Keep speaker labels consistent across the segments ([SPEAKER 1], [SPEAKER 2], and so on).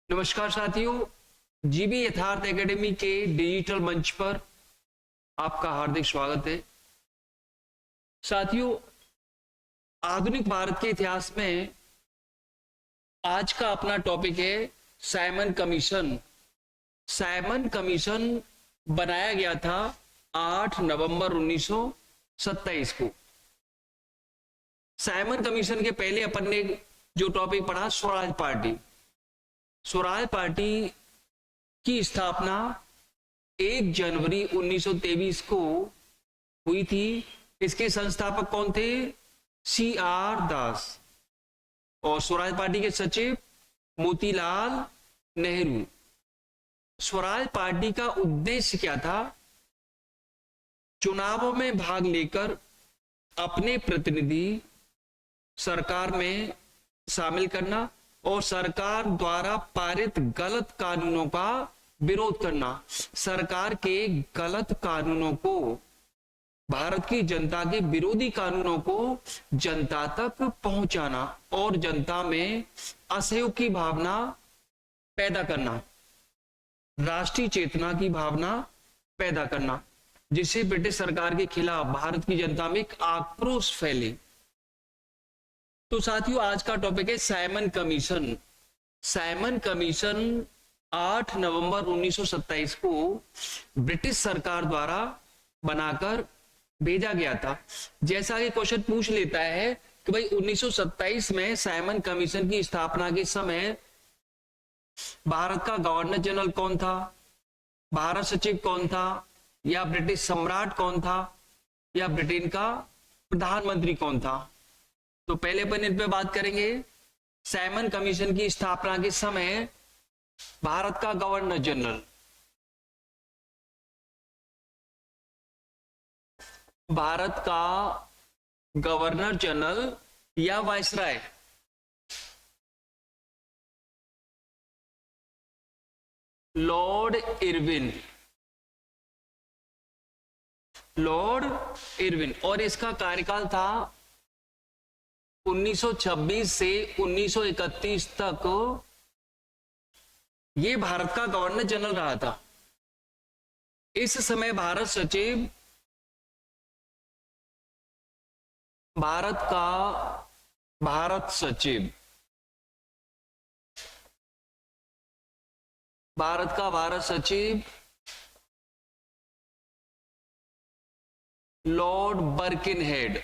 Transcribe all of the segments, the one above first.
[SPEAKER 1] नमस्कार साथियों, जीबी यथार्थ एकेडमी के डिजिटल मंच पर आपका हार्दिक स्वागत है। साथियों, आधुनिक भारत के इतिहास में आज का अपना टॉपिक है साइमन कमीशन। साइमन कमीशन बनाया गया था 8 नवंबर 1927 को। साइमन कमीशन के पहले अपन ने जो टॉपिक पढ़ा, स्वराज पार्टी। स्वराज पार्टी की स्थापना 1 जनवरी 1923 को हुई थी। इसके संस्थापक कौन थे? CR दास। और स्वराज पार्टी के सचिव मोतीलाल नेहरू। स्वराज पार्टी का उद्देश्य क्या था? चुनावों में भाग लेकर अपने प्रतिनिधि सरकार में शामिल करना और सरकार द्वारा पारित गलत कानूनों का विरोध करना। सरकार के गलत कानूनों को, भारत की जनता के विरोधी कानूनों को जनता तक पहुंचाना और जनता में असहयोग की भावना पैदा करना, राष्ट्रीय चेतना की भावना पैदा करना, जिससे ब्रिटिश सरकार के खिलाफ भारत की जनता में एक आक्रोश फैले। तो साथियों, आज का टॉपिक है साइमन कमीशन। साइमन कमीशन 8 नवंबर 1927 को ब्रिटिश सरकार द्वारा बनाकर भेजा गया था। जैसा कि क्वेश्चन पूछ लेता है कि भाई 1927 में साइमन कमीशन की स्थापना के समय भारत का गवर्नर जनरल कौन था, भारत सचिव कौन था, या ब्रिटिश सम्राट कौन था, या ब्रिटेन का प्रधानमंत्री कौन था? तो पहले अपन इन पे बात करेंगे। साइमन कमीशन की स्थापना के समय भारत का गवर्नर जनरल, भारत का गवर्नर जनरल या viceroy, Lord Irwin. Lord Irwin. और इसका कार्यकाल था 1926 से 1931 तक ये भारत का गवर्नर जनरल रहा था। इस समय भारत सचिव भारत सचिव लॉर्ड बर्किनहेड।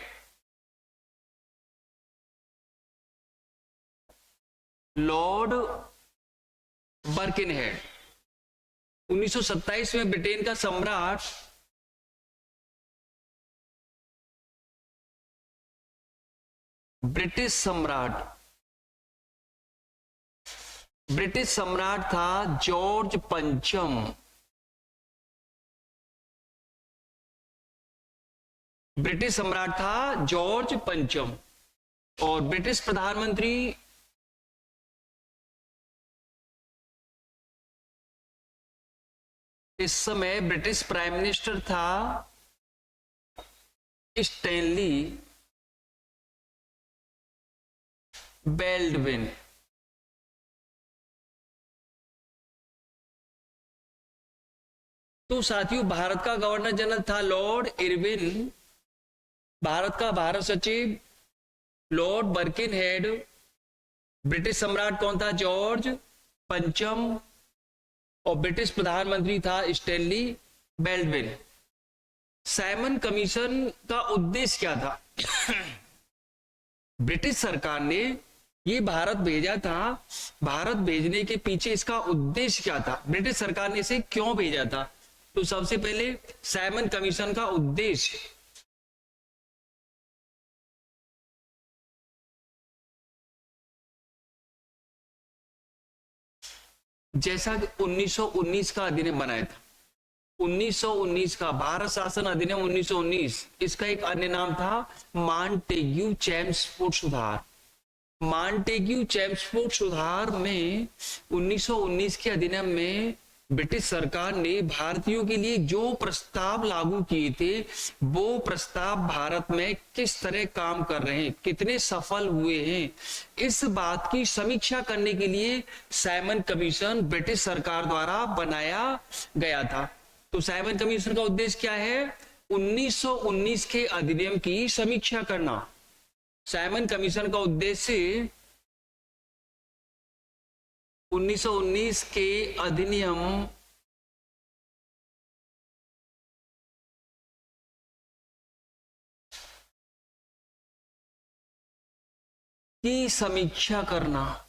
[SPEAKER 1] लॉर्ड बर्किनहेड। 1927 में ब्रिटेन का सम्राट ब्रिटिश सम्राट था जॉर्ज पंचम। ब्रिटिश सम्राट था जॉर्ज पंचम। और ब्रिटिश प्रधानमंत्री इस समय ब्रिटिश प्राइम मिनिस्टर था स्टैनली बेल्डविन। तो साथियों, भारत का गवर्नर जनरल था लॉर्ड इरविन, भारत सचिव लॉर्ड बर्किनहेड, ब्रिटिश सम्राट कौन था? जॉर्ज पंचम, और ब्रिटिश प्रधानमंत्री था स्टैनली बेल्डविन। साइमन कमीशन का उद्देश्य क्या था? ब्रिटिश सरकार ने ये भारत भेजा था। भारत भेजने के पीछे इसका उद्देश्य क्या था? ब्रिटिश सरकार ने इसे क्यों भेजा था? तो सबसे पहले साइमन कमीशन का उद्देश्य, जैसा कि 1919 का अधिनियम बनाया था, 1919 का भारत शासन अधिनियम 1919, इसका एक अन्य नाम था मॉन्टेग्यू चेम्सफोर्ड सुधार। मॉन्टेग्यू चेम्सफोर्ड सुधार में 1919 के अधिनियम में ब्रिटिश सरकार ने भारतीयों के लिए जो प्रस्ताव लागू किए थे, वो प्रस्ताव भारत में किस तरह काम कर रहे हैं, कितने सफल हुए हैं, इस बात की समीक्षा करने के लिए साइमन कमीशन ब्रिटिश सरकार द्वारा बनाया गया था। तो साइमन कमीशन का उद्देश्य क्या है? 1919 के अधिनियम की समीक्षा करना। साइमन कमीशन का उद्देश्य 1919 के अधिनियम की समीक्षा करना।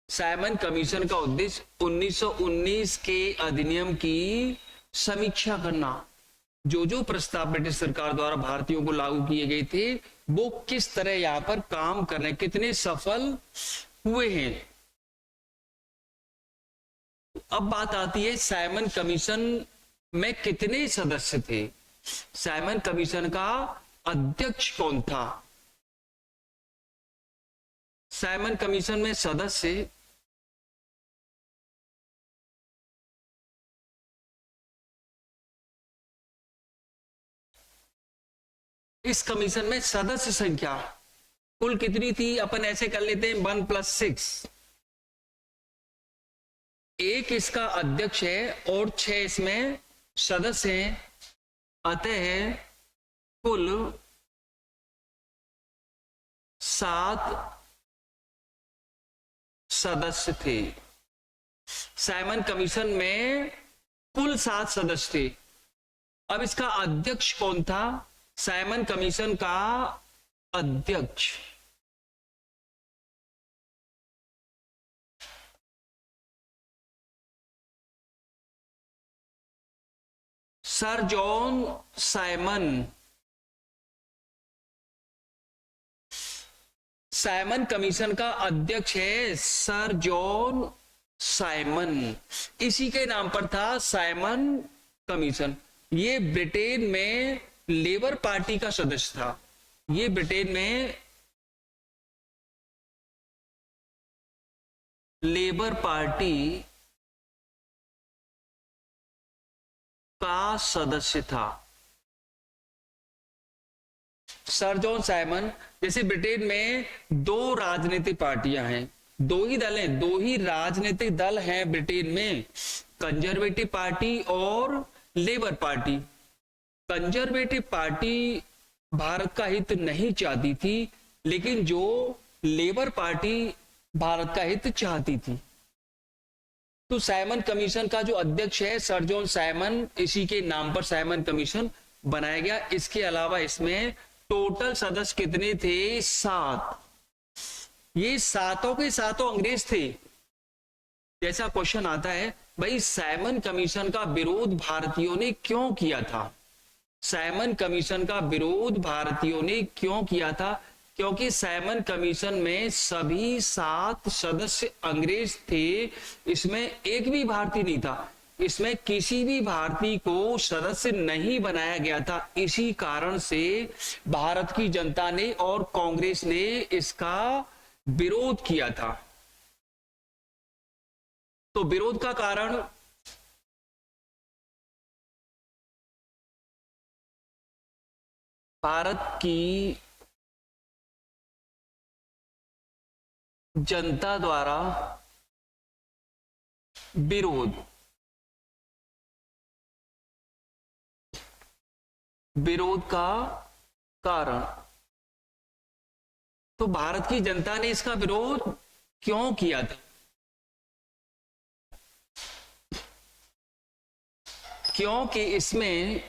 [SPEAKER 1] साइमन कमीशन का उद्देश्य 1919 के अधिनियम की समीक्षा करना। जो जो प्रस्ताव ब्रिटिश सरकार द्वारा भारतीयों को लागू किए गए थे, वो किस तरह यहां पर काम कर रहे हैं, कितने सफल हुए हैं। अब बात आती है साइमन कमीशन में कितने सदस्य थे। साइमन कमीशन का अध्यक्ष कौन था? साइमन कमीशन में सदस्य इस कमीशन में सदस्य संख्या कुल कितनी थी? अपन ऐसे कर लेते हैं 1 + 6। एक इसका अध्यक्ष है और 6 इसमें सदस्य हैं, अतः कुल 7 सदस्य थे। साइमन कमीशन में कुल 7 सदस्य थे। अब इसका अध्यक्ष कौन था? साइमन कमीशन का अध्यक्ष sir John Simon. Simon commission का अध्यक्ष है सर जॉन साइमन। इसी के नाम पर था साइमन कमीशन। ये ब्रिटेन में लेबर पार्टी का सदस्य था। ये ब्रिटेन में लेबर पार्टी का सदस्य था। सर जॉन साइमन, जैसे ब्रिटेन में 2 राजनीतिक पार्टियां हैं, 2 ही दल हैं, 2 ही राजनीतिक दल हैं ब्रिटेन में, कंजर्वेटिव पार्टी और labour party. Conservative party Bharat का हित नहीं चाहती थी, लेकिन जो लेबर पार्टी भारत का हित चाहती थी। तो साइमन कमीशन का जो अध्यक्ष है सर जॉन साइमन, इसी के नाम पर साइमन कमीशन बनाया गया। इसके अलावा इसमें टोटल सदस्य कितने थे? 7। ये सातों के सातों अंग्रेज थे। जैसा क्वेश्चन आता है, भाई साइमन कमीशन का विरोध भारतीयों ने क्यों किया था? साइमन कमीशन का विरोध भारतीयों ने क्यों किया था? क्योंकि साइमन कमीशन में सभी 7 सदस्य अंग्रेज थे। इसमें एक भी भारतीय नहीं था। इसमें किसी भी भारतीय को सदस्य नहीं बनाया गया था। इसी कारण से भारत की जनता ने और कांग्रेस ने इसका विरोध किया था। तो विरोध का कारण भारत की जनता द्वारा विरोध का कारण। तो भारत की जनता ने इसका विरोध क्यों किया था? क्योंकि इसमें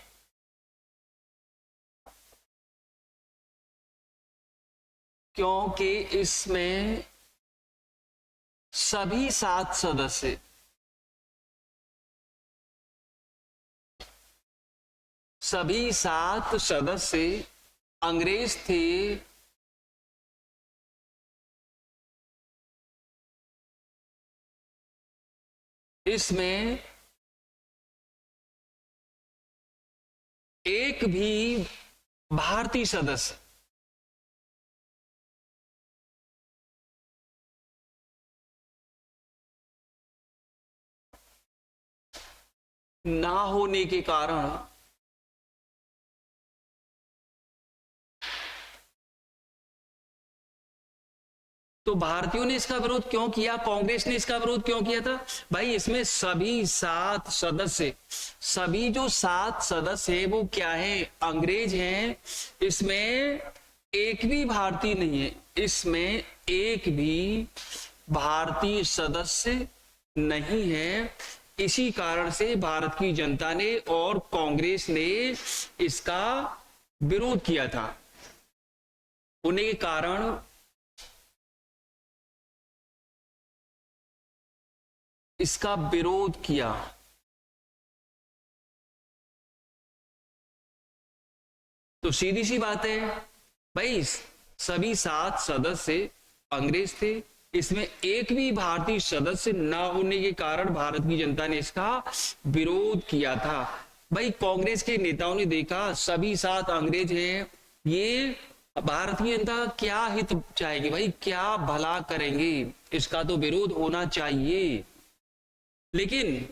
[SPEAKER 1] सभी 7 सदस्य अंग्रेज थे। इसमें एक भी भारतीय सदस्य ना होने के कारण तो भारतीयों ने इसका विरोध क्यों किया, कांग्रेस ने इसका विरोध क्यों किया था? भाई इसमें सभी 7 सदस्य, सभी जो 7 सदस्य है वो क्या है, अंग्रेज हैं। इसमें एक भी भारतीय नहीं है, इसमें एक भी भारतीय सदस्य नहीं है। इसी कारण से भारत की जनता ने और कांग्रेस ने इसका विरोध किया था। होने के कारण इसका विरोध किया। तो सीधी सी बात है भाई, सभी 7 सदस्य अंग्रेज थे, इसमें एक भी भारतीय सदस्य ना होने के कारण भारत की जनता ने इसका विरोध किया था। भाई कांग्रेस के नेताओं ने देखा सभी 7 अंग्रेज हैं, ये भारत की जनता क्या हित चाहेगी, भाई क्या भला करेंगे, इसका तो विरोध होना चाहिए। लेकिन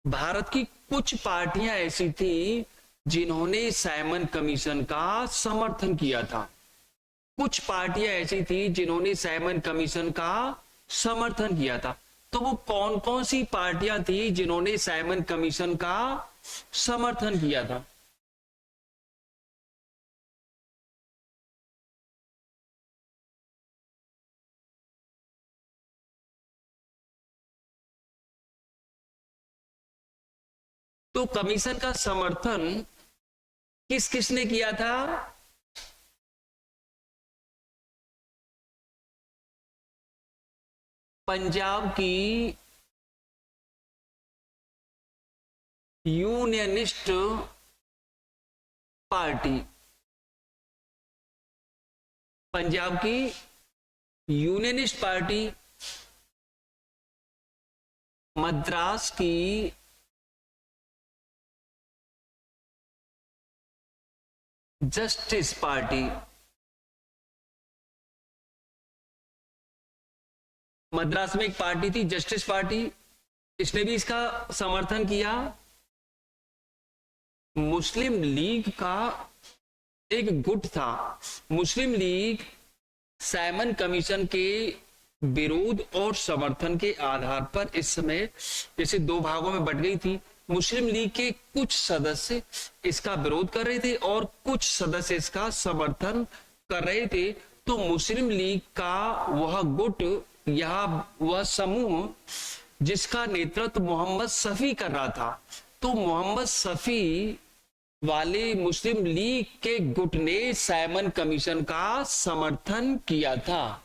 [SPEAKER 1] भारत की कुछ पार्टियां ऐसी थी जिन्होंने साइमन कमीशन का समर्थन किया था। कुछ पार्टियां ऐसी थी जिन्होंने साइमन कमीशन का समर्थन किया था। तो वो कौन कौन सी पार्टियां थी जिन्होंने साइमन कमीशन का समर्थन किया था? तो कमीशन का समर्थन किस किसने किया था? पंजाब की यूनियनिस्ट पार्टी, पंजाब की यूनियनिस्ट पार्टी, मद्रास की जस्टिस पार्टी, मद्रास में एक पार्टी थी जस्टिस पार्टी, इसने भी इसका समर्थन किया। मुस्लिम लीग का एक गुट था, मुस्लिम लीग साइमन कमीशन के विरोध और समर्थन के आधार पर इस समय जैसे 2 भागों में बट गई थी। मुस्लिम लीग के कुछ सदस्य इसका विरोध कर रहे थे और कुछ सदस्य इसका समर्थन कर रहे थे। तो मुस्लिम लीग का वह गुट या वह समूह जिसका नेतृत्व मोहम्मद शफी कर रहा था, तो मोहम्मद शफी वाले मुस्लिम लीग के गुट ने साइमन कमीशन का समर्थन किया था।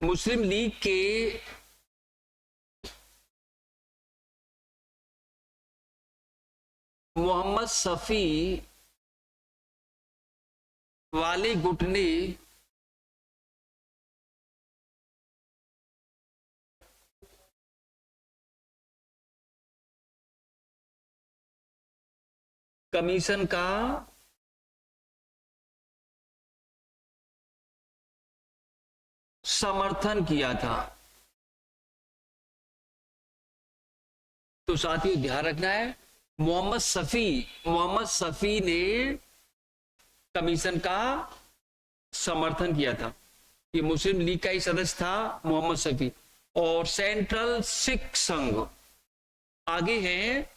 [SPEAKER 1] मुस्लिम लीग के मोहम्मद शफी वाले गुट ने कमीशन का समर्थन किया था। तो साथियों ध्यान रखना है, मोहम्मद शफी ने कमीशन का समर्थन किया था। ये मुस्लिम लीग का ही सदस्य था मोहम्मद शफी। और सेंट्रल सिख संघ आगे हैं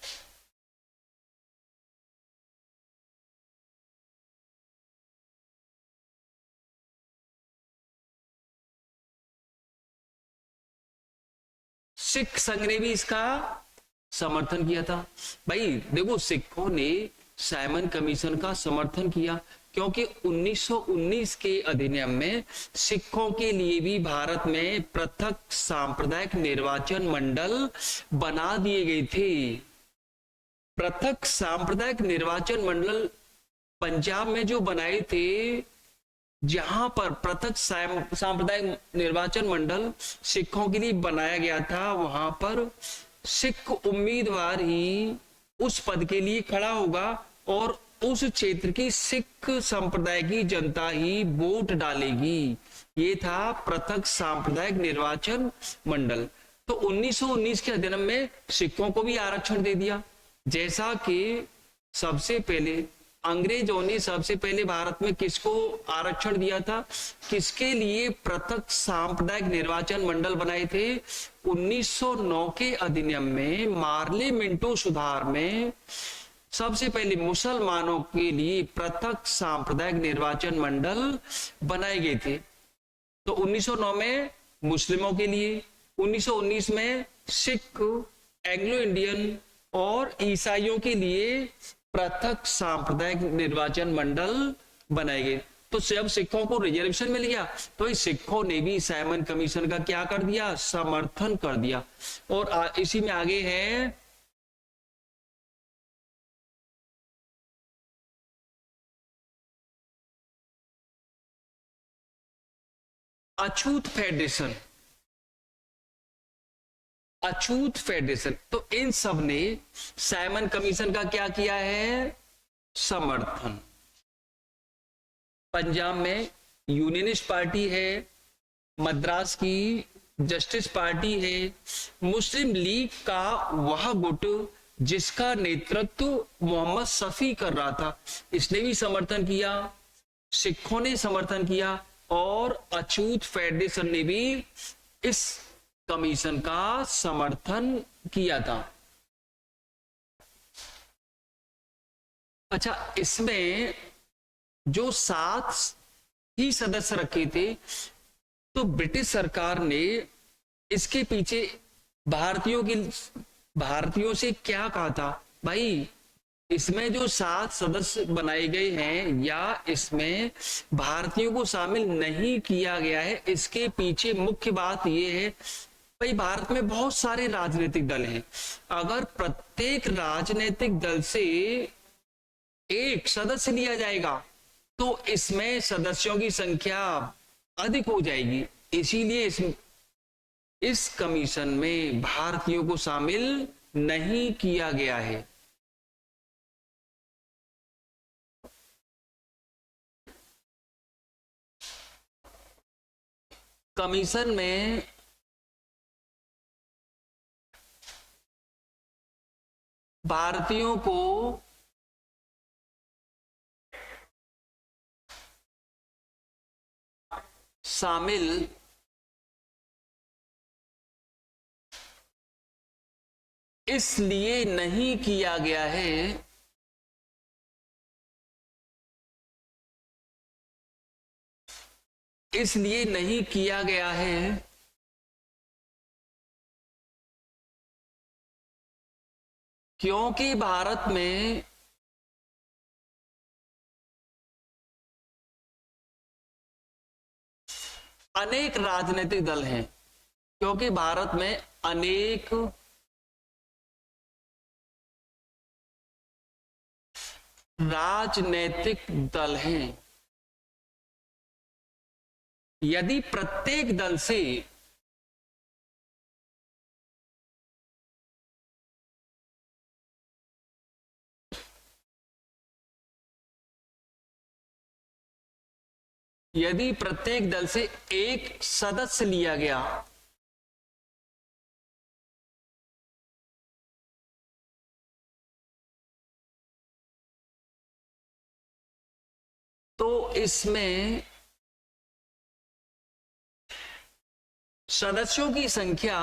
[SPEAKER 1] सिख संघ ने भी इसका समर्थन किया था। भाई देखो सिखों ने साइमन कमीशन का समर्थन किया क्योंकि 1919 के अधिनियम में सिखों के लिए भी भारत में पृथक सांप्रदायिक निर्वाचन मंडल बना दिए गए थे। पृथक सांप्रदायिक निर्वाचन मंडल पंजाब में जो बनाए थे, जहां पर पृथक सांप्रदायिक निर्वाचन मंडल सिखों के लिए बनाया गया था, वहां पर सिख उम्मीदवार ही उस पद के लिए खड़ा होगा और उस क्षेत्र की सिख संप्रदाय की जनता ही वोट डालेगी। ये था पृथक सांप्रदायिक निर्वाचन मंडल। तो 1919 के अधिनियम में सिखों को भी आरक्षण दे दिया। जैसा कि सबसे पहले अंग्रेजों ने सबसे पहले भारत में किसको आरक्षण दिया था, किसके लिए पृथक सांप्रदायिक निर्वाचन मंडल बनाए थे? 1909 के अधिनियम में मार्ले मिंटो सुधार में सबसे पहले मुसलमानों के लिए पृथक सांप्रदायिक निर्वाचन मंडल बनाए गए थे। तो 1909 में मुस्लिमों के लिए, 1919 में सिख, एंग्लो इंडियन और ईसाइयों के लिए पृथक सांप्रदायिक निर्वाचन मंडल बनाए गए। तो जब सिखों को रिजर्वेशन मिल गया तो इस सिखों ने भी साइमन कमीशन का क्या कर दिया? समर्थन कर दिया। और इसी में आगे है अछूत फेडरेशन। अछूत फेडरेशन, तो इन सब ने साइमन कमीशन का क्या किया है? समर्थन। पंजाब में यूनियनिस्ट पार्टी है, मद्रास की जस्टिस पार्टी है, मुस्लिम लीग का वह गुट जिसका नेतृत्व मोहम्मद शफी कर रहा था, इसने भी समर्थन किया, सिखों ने समर्थन किया और अछूत फेडरेशन ने भी इस कमीशन का समर्थन किया था। अच्छा, इसमें जो 7 ही सदस्य रखे थे, तो ब्रिटिश सरकार ने इसके पीछे भारतीयों से क्या कहा था? भाई, इसमें जो 7 सदस्य बनाए गए हैं या इसमें भारतीयों को शामिल नहीं किया गया है, इसके पीछे मुख्य बात यह है, भाई भारत में बहुत सारे राजनीतिक दल हैं। अगर प्रत्येक राजनीतिक दल से एक सदस्य लिया जाएगा तो इसमें सदस्यों की संख्या अधिक हो जाएगी। इसीलिए इस कमीशन में भारतीयों को शामिल नहीं किया गया है। कमीशन में भारतीयों को शामिल इसलिए नहीं किया गया है क्योंकि भारत में अनेक राजनीतिक दल हैं। क्योंकि भारत में अनेक राजनीतिक दल हैं। यदि प्रत्येक दल से एक सदस्य लिया गया तो इसमें सदस्यों की संख्या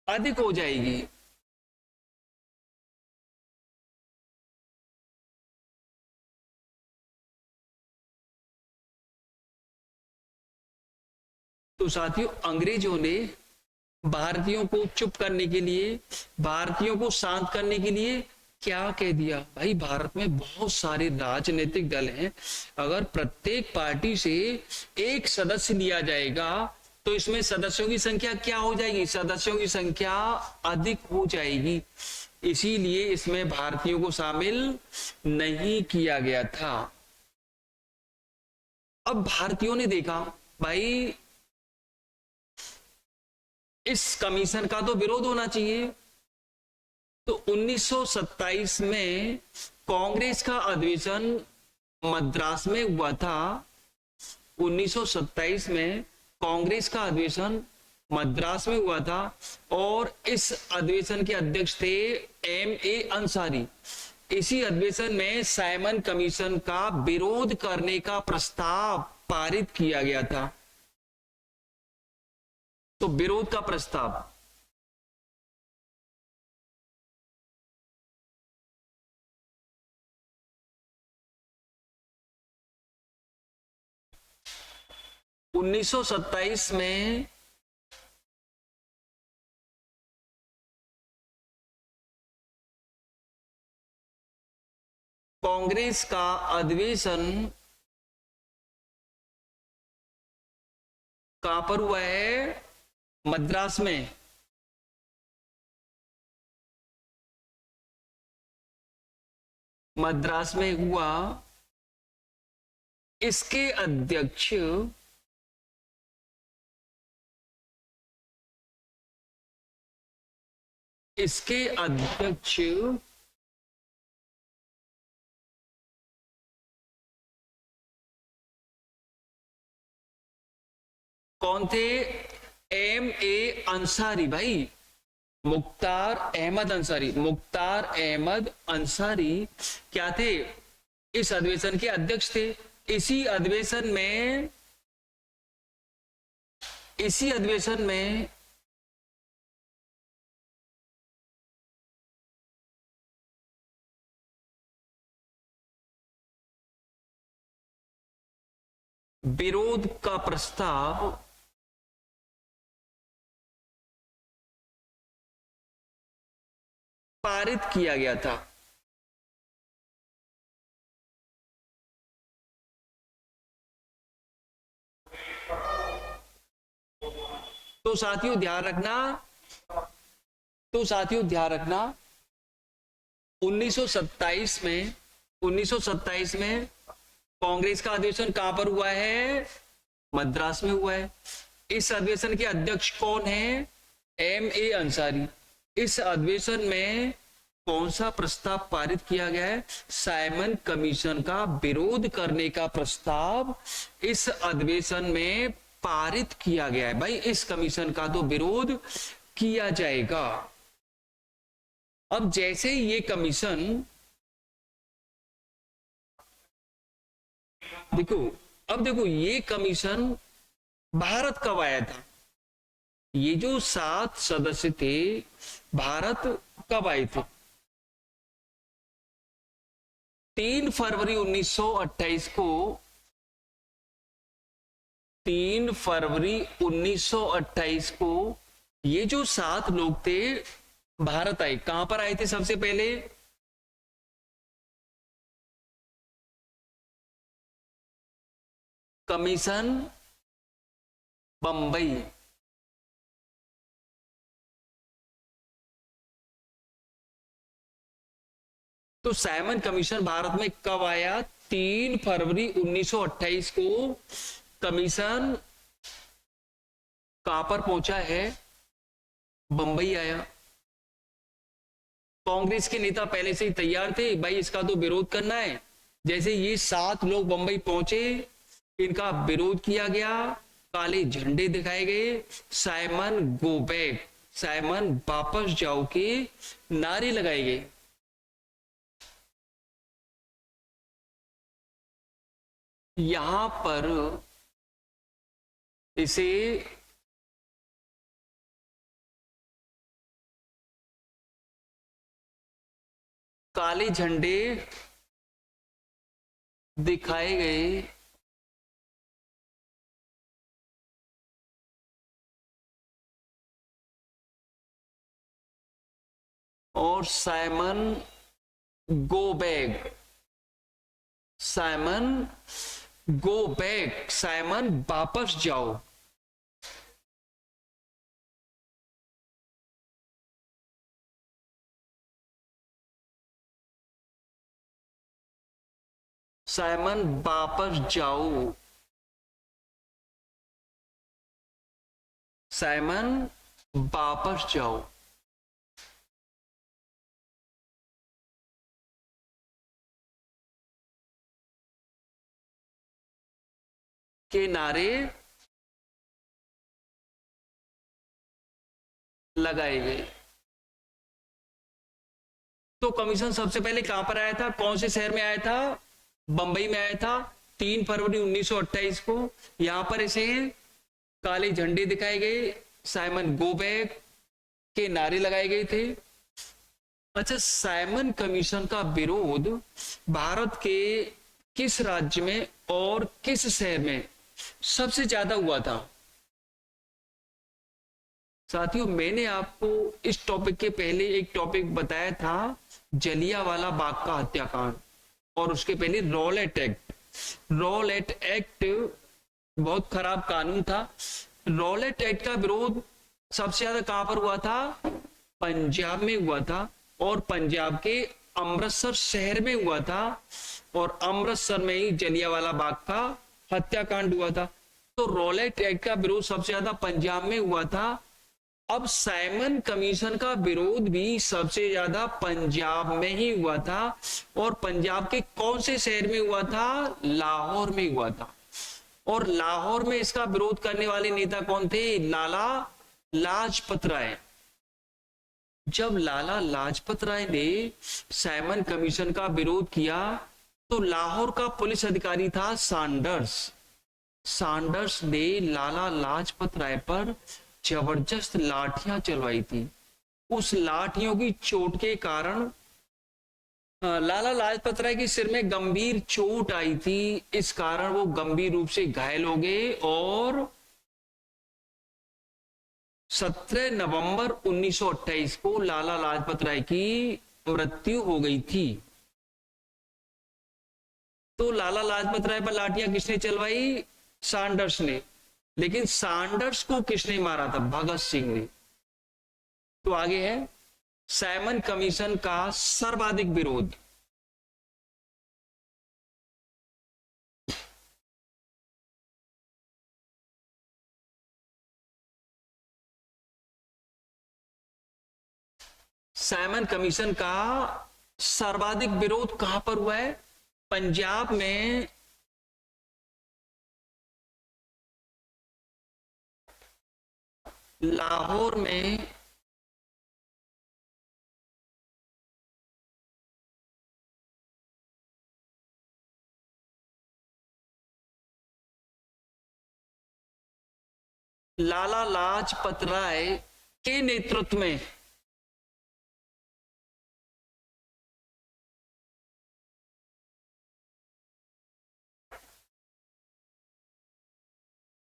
[SPEAKER 1] अधिक हो जाएगी। तो साथियों, अंग्रेजों ने भारतीयों को चुप करने के लिए, भारतीयों को शांत करने के लिए क्या कह दिया? भाई, भारत में बहुत सारे राजनीतिक दल हैं, अगर प्रत्येक पार्टी से एक सदस्य लिया जाएगा तो इसमें सदस्यों की संख्या क्या हो जाएगी? सदस्यों की संख्या अधिक हो जाएगी। इसीलिए इसमें भारतीयों को शामिल नहीं किया गया था। अब भारतीयों ने देखा, भाई इस कमीशन का तो विरोध होना चाहिए। तो 1927 में कांग्रेस का अधिवेशन मद्रास में हुआ था। 1927 में कांग्रेस का अधिवेशन मद्रास में हुआ था और इस अधिवेशन के अध्यक्ष थे M.A. अंसारी। इसी अधिवेशन में साइमन कमीशन का विरोध करने का प्रस्ताव पारित किया गया था। तो विरोध का प्रस्ताव, उन्नीस सौ सत्ताईस में कांग्रेस का अधिवेशन कहां पर हुआ है? मद्रास में। मद्रास में हुआ। इसके अध्यक्ष इसके अध्यक्ष कौन थे? M.A. अंसारी भाई, मुख्तार अहमद अंसारी। मुख्तार अहमद अंसारी क्या थे? इस अधिवेशन के अध्यक्ष थे। इसी अधिवेशन में विरोध का प्रस्ताव पारित किया गया था। तो साथियों ध्यान रखना, 1927 में कांग्रेस का अधिवेशन कहां पर हुआ है? मद्रास में हुआ है। इस अधिवेशन के अध्यक्ष कौन है? M.A. अंसारी। इस अधिवेशन में कौन सा प्रस्ताव पारित किया गया है? साइमन कमीशन का विरोध करने का प्रस्ताव इस अधिवेशन में पारित किया गया है। भाई इस कमीशन का तो विरोध किया जाएगा। अब जैसे ये कमीशन, देखो ये कमीशन भारत कब आया था? ये जो 7 सदस्य थे भारत कब आए थे? 3 फरवरी 1928 को 3 फरवरी 1928 को ये जो 7 लोग थे भारत आए। कहां पर आए थे सबसे पहले? कमीशन बंबई। तो साइमन कमीशन भारत में कब आया? 3 फरवरी 1928 को कमीशन कहां पर पहुंचा है? बंबई आया। कांग्रेस के नेता पहले से ही तैयार थे, भाई इसका तो विरोध करना है। जैसे ये 7 लोग बंबई पहुंचे, इनका विरोध किया गया, काले झंडे दिखाए गए, साइमन गो बैक, साइमन वापस जाओ के नारे लगाए गए। यहां पर इसे काले झंडे दिखाए गए और Simon go back, Simon go back, Simon वापस जाओ। साइमन वापस जाओ। साइमन वापस जाओ। के नारे लगाए गए। तो कमीशन सबसे पहले कहां पर आया था, कौन से शहर में आया था? बंबई में आया था 3 फरवरी 1928 को। यहां पर इसे काले झंडे दिखाए गए, साइमन गो बैक के नारे लगाए गए थे। अच्छा, साइमन कमीशन का विरोध भारत के किस राज्य में और किस शहर में सबसे ज्यादा हुआ था? साथियों, मैंने आपको इस टॉपिक के पहले एक टॉपिक बताया था, जलियांवाला बाग का हत्याकांड, और उसके पहले रॉलेट एक्ट। रॉलेट एक्ट बहुत खराब कानून था। रॉलेट एक्ट का विरोध सबसे ज्यादा कहां पर हुआ था? पंजाब में हुआ था, और पंजाब के अमृतसर शहर में हुआ था, और अमृतसर में ही जलियांवाला बाग का हत्याकांड हुआ था। तो रॉलेट एक्ट का विरोध सबसे ज्यादा पंजाब में हुआ था। अब साइमन कमीशन का विरोध भी सबसे ज्यादा पंजाब में ही हुआ था, और पंजाब के कौन से शहर में हुआ था? लाहौर में हुआ था। और लाहौर में इसका विरोध करने वाले नेता कौन थे? लाला लाजपत राय। जब लाला लाजपत राय ने साइमन कमीशन का विरोध किया, तो लाहौर का पुलिस अधिकारी था सैंडर्स। सैंडर्स ने लाला लाजपत राय पर जबरदस्त लाठियां चलवाई थी। उस लाठियों की चोट के कारण लाला लाजपत राय के सिर में गंभीर चोट आई थी। इस कारण वो गंभीर रूप से घायल हो गए, और 17 नवंबर 1928 को लाला लाजपत राय की मृत्यु हो गई थी। तो लाला लाजपत राय पर लाठियां किसने चलवाई? सैंडर्स ने। लेकिन सैंडर्स को किसने मारा था? भगत सिंह ने। तो आगे है साइमन कमीशन का सर्वाधिक विरोध। साइमन कमीशन का सर्वाधिक विरोध कहां पर हुआ है? पंजाब में लाहौर में लाला लाजपत राय के नेतृत्व में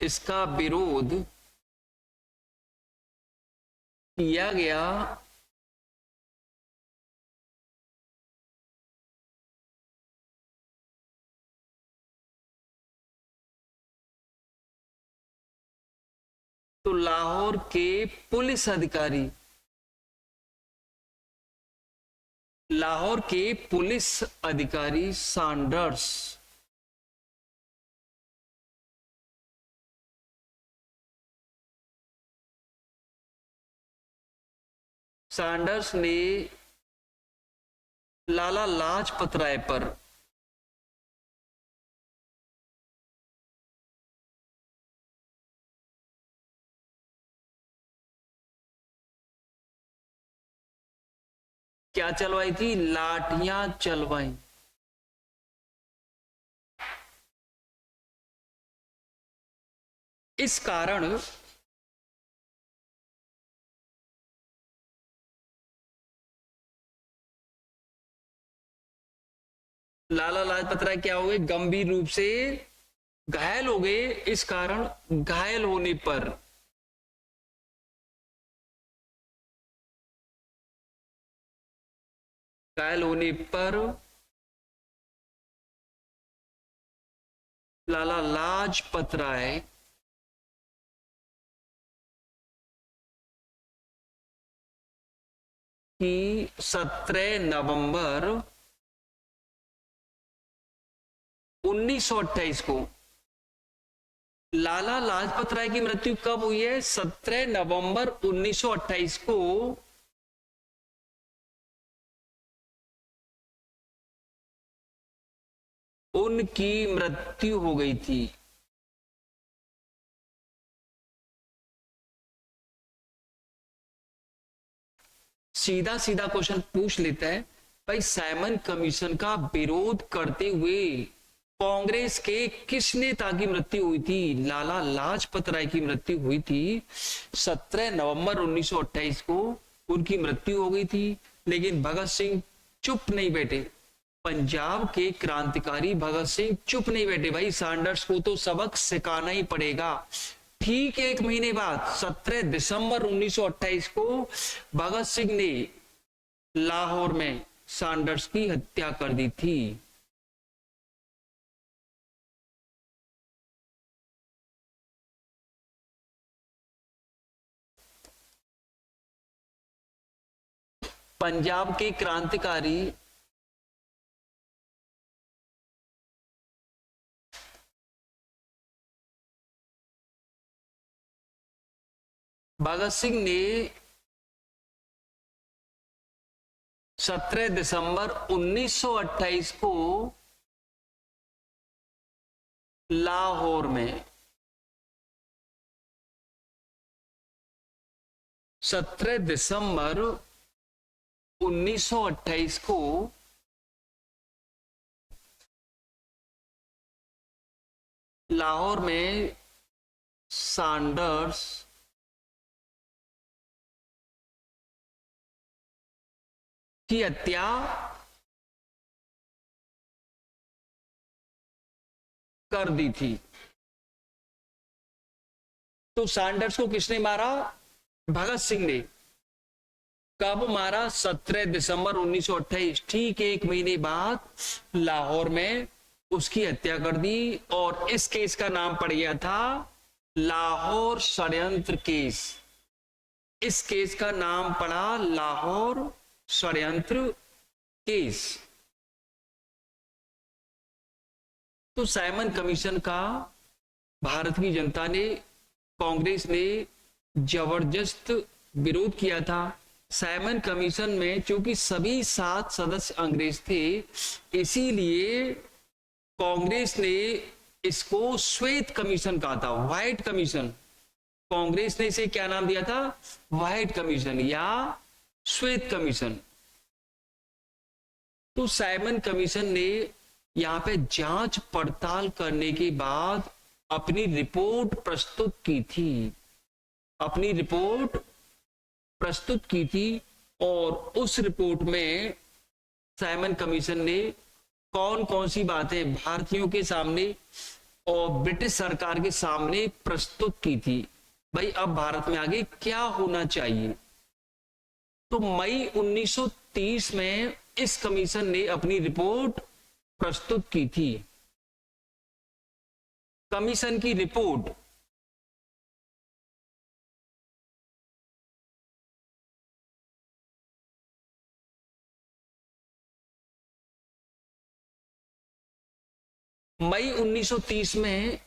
[SPEAKER 1] इसका विरोध किया गया। तो लाहौर के पुलिस अधिकारी, लाहौर के पुलिस अधिकारी सैंडर्स सैंडर्स ने लाला लाजपत राय पर क्या चलवाई थी? लाठियां चलवाई। इस कारण लाला लाजपत राय क्या हो गए? गंभीर रूप से घायल हो गए। इस कारण घायल होने पर घायल होने पर लाला लाजपत राय की 17 नवंबर 1928 को लाला लाजपत राय की मृत्यु कब हुई है? 17 नवंबर 1928 को उनकी मृत्यु हो गई थी। सीधा सीधा क्वेश्चन पूछ लेता है भाई, साइमन कमीशन का विरोध करते हुए कांग्रेस के किस नेता की मृत्यु हुई थी? लाला लाजपत राय की मृत्यु हुई थी। 17 नवंबर 1928 को उनकी मृत्यु हो गई थी। लेकिन भगत सिंह चुप नहीं बैठे। पंजाब के क्रांतिकारी भगत सिंह चुप नहीं बैठे। भाई सैंडर्स को तो सबक सिखाना ही पड़ेगा। ठीक एक महीने बाद 17 दिसंबर 1928 को भगत सिंह ने लाहौर में सैंडर्स की हत्या कर दी थी। पंजाब के क्रांतिकारी भगत सिंह ने 17 दिसंबर 1928 को लाहौर में 17 दिसंबर 1928 को लाहौर में सैंडर्स की हत्या कर दी थी। तो सैंडर्स को किसने मारा? भगत सिंह ने। कब मारा? 17 दिसंबर 1928, ठीक एक महीने बाद लाहौर में उसकी हत्या कर दी। और इस केस का नाम पड़ गया था लाहौर षड्यंत्र केस। इस केस का नाम पड़ा लाहौर षड्यंत्र केस। तो साइमन कमीशन का भारत की जनता ने, कांग्रेस ने जबरदस्त विरोध किया था। साइमन कमीशन में चूंकि सभी 7 सदस्य अंग्रेज थे, इसीलिए कांग्रेस ने इसको श्वेत कमीशन कहा था, व्हाइट कमीशन। कांग्रेस ने इसे क्या नाम दिया था? व्हाइट कमीशन या श्वेत कमीशन। तो साइमन कमीशन ने यहां पे जांच पड़ताल करने के बाद अपनी रिपोर्ट प्रस्तुत की थी। अपनी रिपोर्ट प्रस्तुत की थी और उस रिपोर्ट में साइमन कमीशन ने कौन कौन सी बातें भारतीयों के सामने और ब्रिटिश सरकार के सामने प्रस्तुत की थी। भाई अब भारत में आगे क्या होना चाहिए। तो मई 1930 में इस कमीशन ने अपनी रिपोर्ट प्रस्तुत की थी। कमीशन की रिपोर्ट मई 1930 में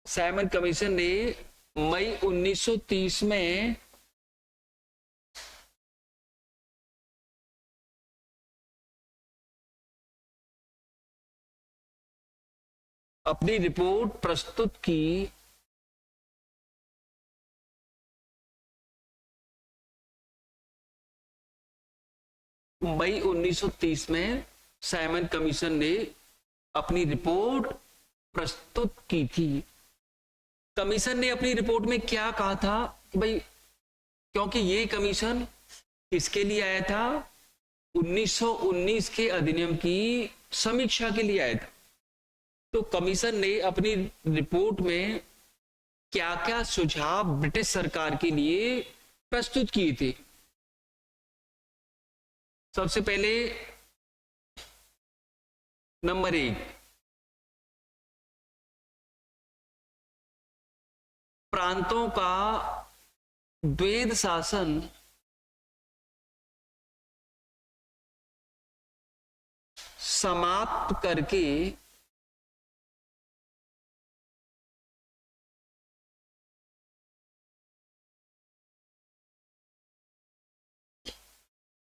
[SPEAKER 1] साइमन कमीशन ने मई 1930 में अपनी रिपोर्ट प्रस्तुत की। मई 1930 में साइमन कमीशन ने अपनी रिपोर्ट प्रस्तुत की थी। कमीशन ने अपनी रिपोर्ट में क्या कहा था कि भाई, क्योंकि ये कमीशन किसके लिए आया था? 1919 के अधिनियम की समीक्षा के लिए आया था। तो कमीशन ने अपनी रिपोर्ट में क्या क्या सुझाव ब्रिटिश सरकार के लिए प्रस्तुत किए थे? सबसे पहले नंबर 1, प्रांतों का द्वैध शासन समाप्त करके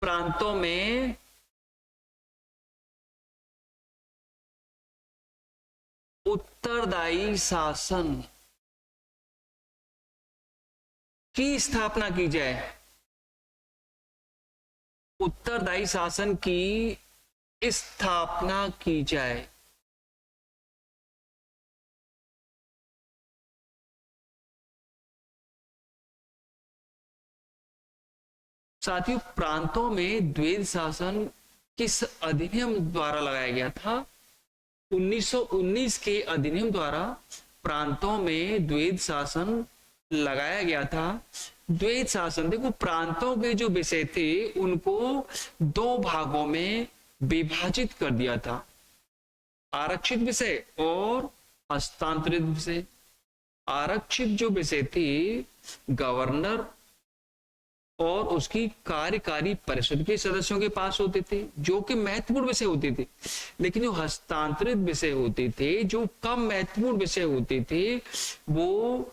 [SPEAKER 1] प्रांतों में उत्तरदायी शासन की स्थापना की जाए। उत्तरदायी शासन की स्थापना की जाए। साथियों, प्रांतों में द्वैध शासन किस अधिनियम द्वारा लगाया गया था? 1919 के अधिनियम द्वारा प्रांतों में द्वैध शासन लगाया गया था। द्वैध शासन, देखो प्रांतों के जो विषय थे उनको दो भागों में विभाजित कर दिया था, आरक्षित विषय और हस्तांतरित विषय। आरक्षित जो विषय थे गवर्नर और उसकी कार्यकारी परिषद के सदस्यों के पास होते थे, जो कि महत्वपूर्ण विषय होते थे। लेकिन जो हस्तांतरित विषय होते थे, जो कम महत्वपूर्ण विषय होते थे, वो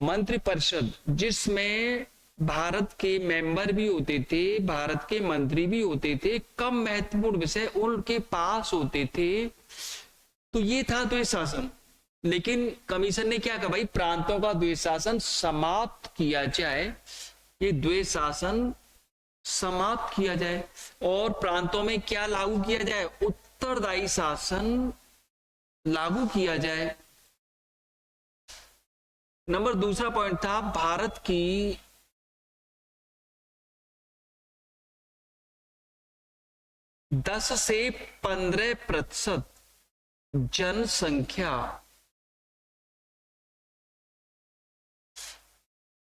[SPEAKER 1] मंत्रिपरिषद, जिसमें भारत के मेंबर भी होते थे, भारत के मंत्री भी होते थे, कम महत्वपूर्ण विषय उनके पास होते थे। तो ये था द्वैध शासन। लेकिन कमीशन ने क्या कहा, भाई प्रांतों का द्वैध शासन समाप्त किया जाए, ये द्वैध शासन समाप्त किया जाए और प्रांतों में क्या लागू किया जाए, उत्तरदायी शासन लागू किया जाए। नंबर दूसरा पॉइंट था, भारत की 10 से 15% जनसंख्या,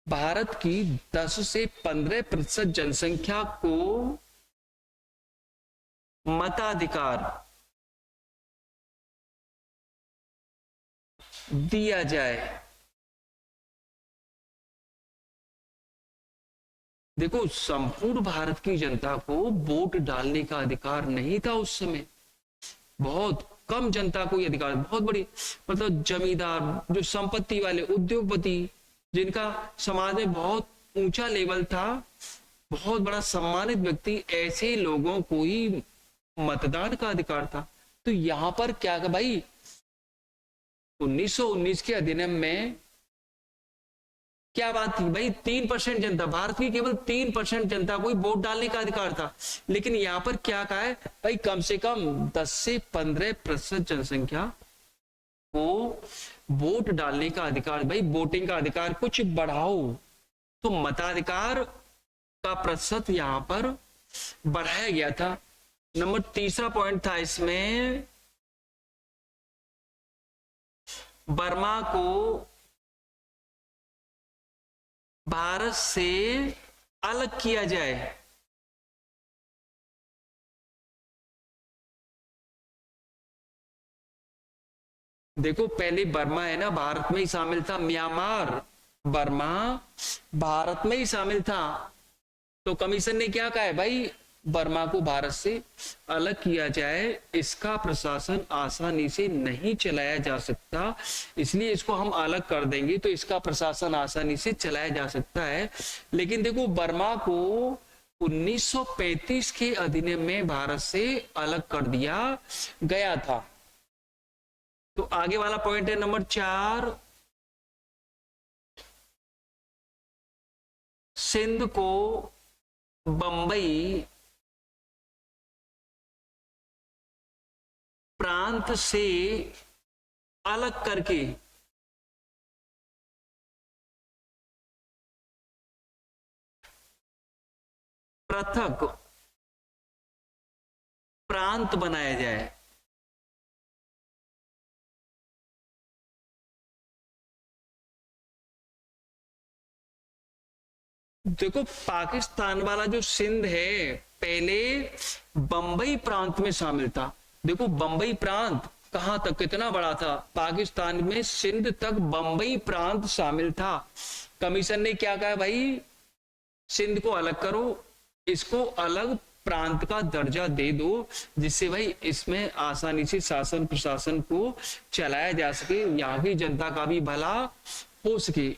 [SPEAKER 1] भारत की 10 से 15% जनसंख्या को मताधिकार दिया जाए। देखो, संपूर्ण भारत की जनता को वोट डालने का अधिकार नहीं था उस समय। बहुत कम जनता को यह अधिकार, बहुत बड़ी मतलब जमींदार, जो संपत्ति वाले, उद्योगपति, जिनका समाज में बहुत ऊंचा लेवल था, बहुत बड़ा सम्मानित व्यक्ति, ऐसे लोगों को ही मतदान का अधिकार था। तो यहां पर क्या कहा भाई, 1919 के अधिनियम में क्या बात थी भाई, 3% जनता, भारत की केवल 3% जनता को ही वोट डालने का अधिकार था। लेकिन यहां पर क्या कहा है भाई, कम से कम 10 से 15% जनसंख्या को वोट डालने का अधिकार, भाई वोटिंग का अधिकार कुछ बढ़ाओ। तो मताधिकार का प्रतिशत यहां पर बढ़ाया गया था। नंबर तीसरा पॉइंट था इसमें, बर्मा को भारत से अलग किया जाए। देखो, पहले बर्मा है ना भारत में ही शामिल था, म्यांमार, बर्मा भारत में ही शामिल था। तो कमीशन ने क्या कहा है भाई, बर्मा को भारत से अलग किया जाए, इसका प्रशासन आसानी से नहीं चलाया जा सकता, इसलिए इसको हम अलग कर देंगे तो इसका प्रशासन आसानी से चलाया जा सकता है। लेकिन देखो, बर्मा को 1935 के अधिनियम में भारत से अलग कर दिया गया था। तो आगे वाला पॉइंट है नंबर 4, सिंध को बंबई प्रांत से अलग करके पृथक प्रांत बनाया जाए। देखो, पाकिस्तान वाला जो सिंध है पहले बंबई प्रांत में शामिल था। देखो, बंबई प्रांत कहां तक, कितना बड़ा था, पाकिस्तान में सिंध तक बंबई प्रांत शामिल था। कमीशन ने क्या कहा भाई, सिंध को अलग करो, इसको अलग प्रांत का दर्जा दे दो, जिससे भाई इसमें आसानी से शासन प्रशासन को चलाया जा सके, यहाँ की जनता का भी भला हो सके,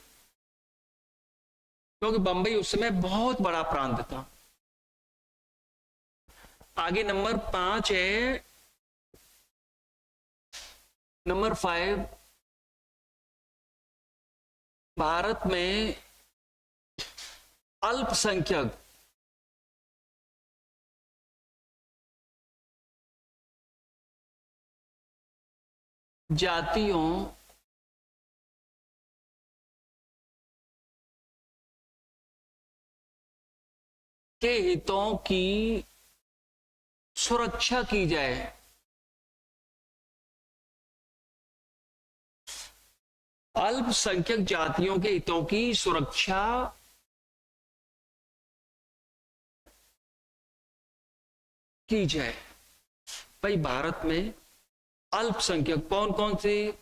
[SPEAKER 1] क्योंकि बंबई उस समय बहुत बड़ा प्रांत था। आगे नंबर 5 है, नंबर 5, भारत में अल्पसंख्यक जातियों के हितों की सुरक्षा की जाए। अल्पसंख्यक जातियों के हितों की सुरक्षा की जाए। भाई भारत में अल्पसंख्यक कौन कौन से?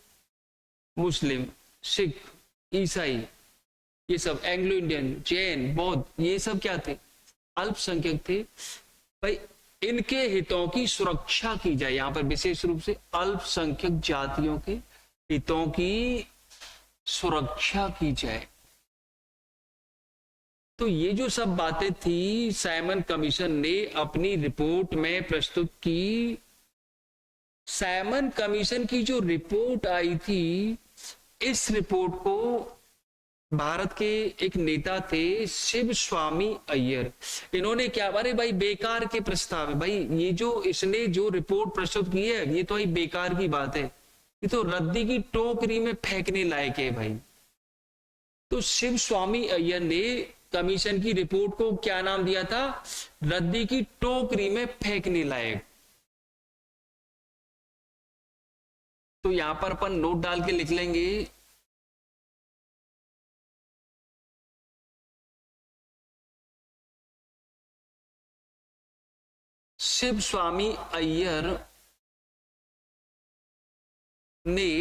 [SPEAKER 1] मुस्लिम, सिख, ईसाई, ये सब एंग्लो इंडियन, जैन, बौद्ध, ये सब क्या थे? अल्पसंख्यक थे। भाई इनके हितों की सुरक्षा की जाए, यहां पर विशेष रूप से अल्पसंख्यक जातियों के हितों की सुरक्षा की जाए। तो ये जो सब बातें थी साइमन कमीशन ने अपनी रिपोर्ट में प्रस्तुत की। साइमन कमीशन की जो रिपोर्ट आई थी, इस रिपोर्ट को भारत के एक नेता थे शिव स्वामी अय्यर, इन्होंने क्या, अरे भाई बेकार के प्रस्ताव है भाई, ये जो इसने जो रिपोर्ट प्रस्तुत की है ये तो भाई बेकार की बात है, ये तो रद्दी की टोकरी में फेंकने लायक है भाई। तो शिव स्वामी अय्यर ने कमीशन की रिपोर्ट को क्या नाम दिया था? रद्दी की टोकरी में फेंकने लायक। तो यहां पर अपन नोट डाल के लिख लेंगे, शिव स्वामी अय्यर ने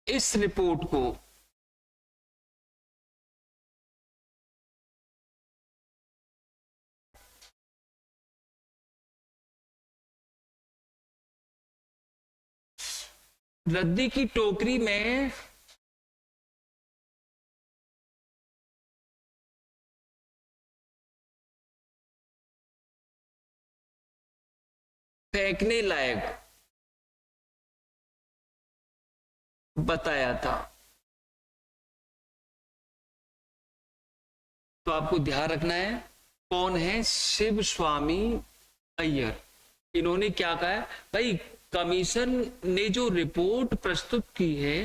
[SPEAKER 1] इस रिपोर्ट को रद्दी की टोकरी में फेंकने लायक बताया था। तो आपको ध्यान रखना है कौन है? शिव स्वामी अय्यर। इन्होंने क्या कहा है भाई, कमीशन ने जो रिपोर्ट प्रस्तुत की है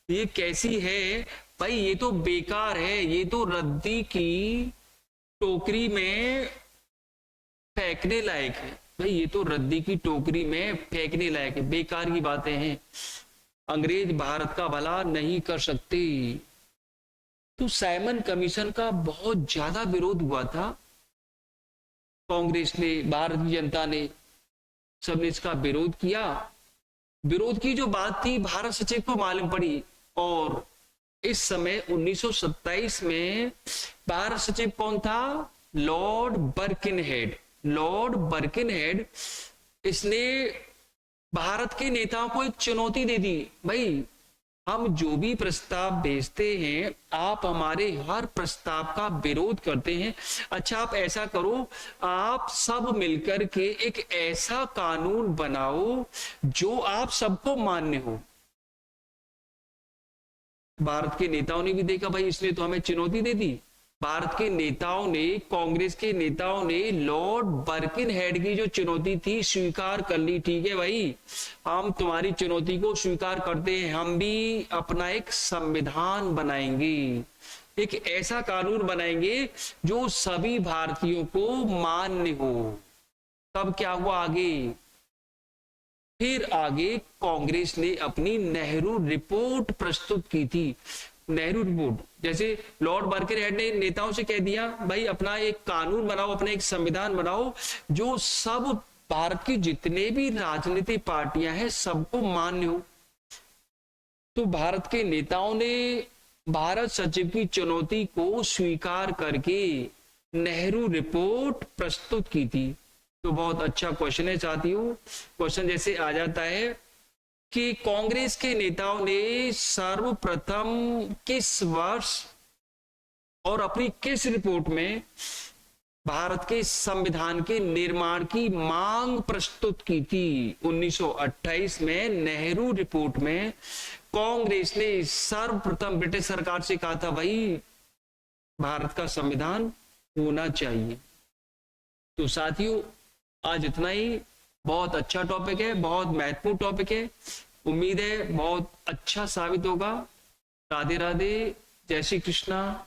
[SPEAKER 1] ये कैसी है भाई? ये तो बेकार है, ये तो रद्दी की टोकरी में फेंकने लायक है भाई, ये तो रद्दी की टोकरी में फेंकने लायक है, बेकार की बातें हैं, अंग्रेज भारत का भला नहीं कर सकते। तो साइमन कमीशन का बहुत ज्यादा विरोध हुआ था, कांग्रेस ने, भारतीय जनता ने, सबने इसका विरोध किया। विरोध की जो बात थी भारत सचिव को मालूम पड़ी, और इस समय 1927 में भारत सचिव कौन था? लॉर्ड बर्किनहेड। लॉर्ड बर्किनहेड, इसने भारत के नेताओं को एक चुनौती दे दी, भाई हम जो भी प्रस्ताव भेजते हैं आप हमारे हर प्रस्ताव का विरोध करते हैं, अच्छा आप ऐसा करो, आप सब मिलकर के एक ऐसा कानून बनाओ जो आप सबको मान्य हो। भारत के नेताओं ने भी देखा भाई इसने तो हमें चुनौती दे दी, भारत के नेताओं ने, कांग्रेस के नेताओं ने लॉर्ड बर्किनहेड की जो चुनौती थी स्वीकार कर ली। ठीक है भाई, हम तुम्हारी चुनौती को स्वीकार करते हैं, हम भी अपना एक संविधान बनाएंगे, एक ऐसा कानून बनाएंगे जो सभी भारतीयों को मान्य हो। तब क्या हुआ आगे? फिर आगे कांग्रेस ने अपनी नेहरू रिपोर्ट प्रस्तुत की थी। नेहरू रिपोर्ट, जैसे लॉर्ड बर्किनहेड ने नेताओं से कह दिया भाई अपना एक कानून बनाओ, अपना एक संविधान बनाओ जो सब भारत की जितने भी राजनीतिक पार्टियां हैं सबको मान्य हो। तो भारत के नेताओं ने भारत सचिव की चुनौती को स्वीकार करके नेहरू रिपोर्ट प्रस्तुत की थी? तो बहुत अच्छा क्वेश्चन है साथियों। क्वेश्चन जैसे आ जाता है कि कांग्रेस के नेताओं ने सर्वप्रथम किस वर्ष और अपनी किस रिपोर्ट में भारत के संविधान के निर्माण की मांग प्रस्तुत की थी? 1928 में नेहरू रिपोर्ट में कांग्रेस ने सर्वप्रथम ब्रिटिश सरकार से कहा था, भाई भारत का संविधान होना चाहिए। तो साथियों आज इतना ही। बहुत अच्छा टॉपिक है, बहुत महत्वपूर्ण टॉपिक है। उम्मीद है बहुत अच्छा साबित होगा। राधे राधे, जय श्री कृष्णा।